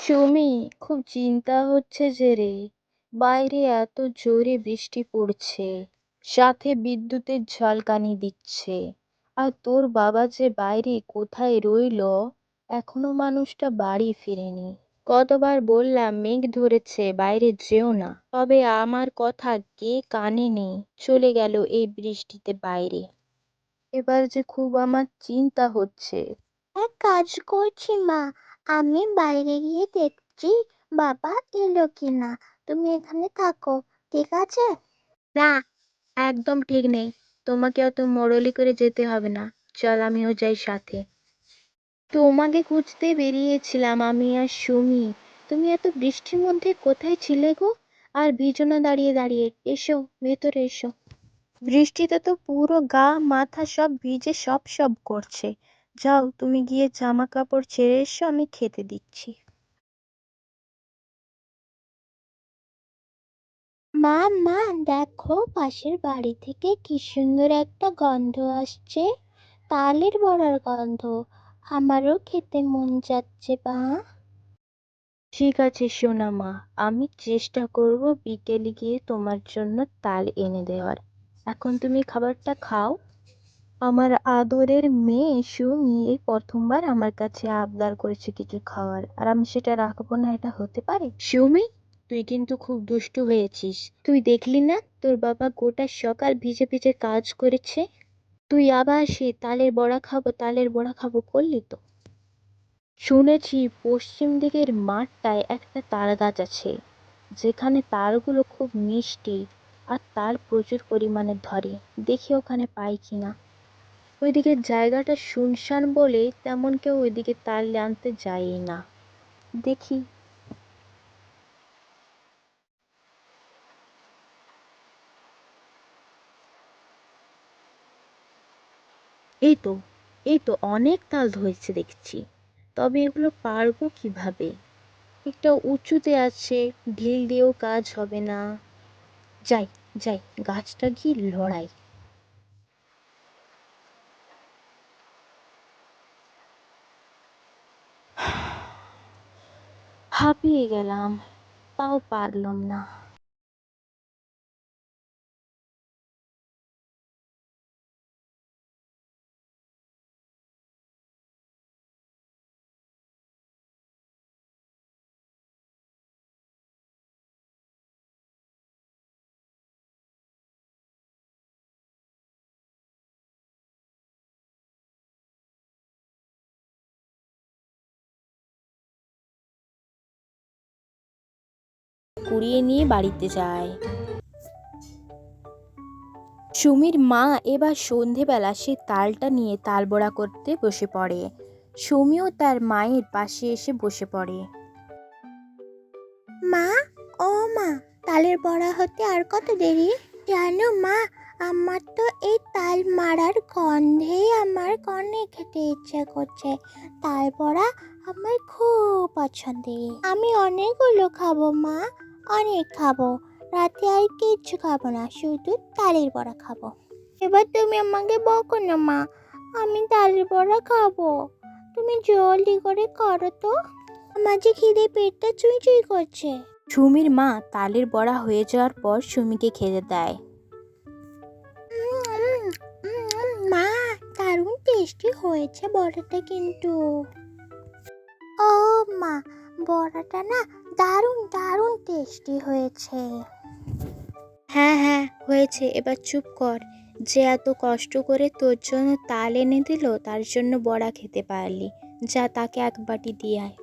সুমি, খুব চিন্তা হচ্ছে যে রে। বাইরে এত জোরে বৃষ্টি পড়ছে, সাথে বিদ্যুতের ঝলকানি দিচ্ছে। আর তোর বাবা যে বাইরে কোথায় রইলো, এখনো মানুষটা বাড়ি ফিরেনি। কতবার বললাম মেঘ ধরেছে বাইরে যেও না, তবে আমার কথা কে কানে নেই, চলে গেল এই বৃষ্টিতে বাইরে। এবার যে খুব আমার চিন্তা হচ্ছে। এক কাজ করছি মা, আমি বাইরে গিয়ে দেখছি বাবা এলো কিনা। তুমি এখানে থাকো, ঠিক আছে? না, একদম ঠিক নেই। তোমাকে অত মরলি করে যেতে হবে না, চল আমিও যাই সাথে। তোমাকে খুঁজতে বেরিয়েছিলাম আমি আর সুমি। তুমি এত বৃষ্টির মধ্যে কোথায় ছিলে গো? আর ভিজো না দাঁড়িয়ে দাঁড়িয়ে, এসো ভেতরে এসো। বৃষ্টিতে তো পুরো গা মাথা সব ভিজে সব সব করছে। যাও তুমি গিয়ে জামা কাপড় ছেড়ে এসো, আমি খেতে দিচ্ছি। মা মা, দেখো পাশের বাড়ি থেকে কি সুন্দর একটা গন্ধ আসছে, তালের বড়ার গন্ধ। আমারও খেতে মন যাচ্ছে মা। ঠিক আছে সোনা মা, আমি চেষ্টা করব বিকেলে গিয়ে তোমার জন্য তাল এনে দেওয়ার। এখন তুমি খাবারটা খাও। আমার আদরের মেয়ে সুমি এই প্রথমবার আমার কাছে আবদার করেছে কিছু খাওয়ার, আর আমি সেটা রাখবো না, এটা হতে পারে? সুমি, তুই কিন্তু খুব দুষ্টু হয়েছিস। তুই দেখলি না তোর বাবা গোটা সকাল ভিজে ভিজে কাজ করেছে, তুই আবার সে তালের বড়া খাবো তালের বড়া খাবো করলি তো। শুনেছি পশ্চিম দিকের মাঠটায় একটা তাল গাছ আছে, যেখানে তালগুলো খুব মিষ্টি আর তাল প্রচুর পরিমাণে ধরে। দেখি ওখানে পাই কিনা। ওইদিকের জায়গাটা শুনশান বলে তেমন কেউ ওইদিকে তাল আনতে যায়ই না। দেখি। এই তো, এই তো অনেক তাল ধরেছে দেখছি। তবে এগুলো পারবো কিভাবে? একটা উঁচুতে আছে, ঢিল দিয়েও কাজ হবে না। যাই, যাই, গাছটা গিয়ে লড়াই। হাঁপিয়ে গেলাম, তাও পারলাম না। কুড়িয়ে নিয়ে বাড়িতে যায়। সুমির মা এবার সন্ধেবেলা সে তালটা নিয়ে তাল বড়া করতে বসে পড়ে। সুমিও তার মায়ের পাশে এসে বসে পড়ে। মা, ও মা, তালের বড়া হতে আর কত দেরি? জানো মা, আমার তো এই তাল মারার গন্ধেই আমার অনেক খেতে ইচ্ছে করছে। তাল বড়া আমার খুব পছন্দের, আমি অনেকগুলো খাবো মা, অনেক খাবো। রাতে আর কিচ্ছু খাবো না, শুধু তালের বড়া খাবো। এবার তুমি আমাকে বকো না মা, আমি তালের বড়া খাবো। তুমি জলদি করে করো তো, আমার যে খিদে পেটটা চুই চুই করছে। সুমির মা তালের বড়া হয়ে যাওয়ার পর সুমিকে খেতে দেয়। মা, দারুণ টেস্টি হয়েছে বড়াটা কিন্তু। ও মা, বড়াটা না দারুণ দারুণ টেস্টি হয়েছে। হ্যাঁ হ্যাঁ হয়েছে, এবার চুপ কর। যে এত কষ্ট করে তোর জন্য তাল এনে দিল, তার জন্য বড়া খেতে পারলি। যা তাকে এক বাটি দিয়ে আয়।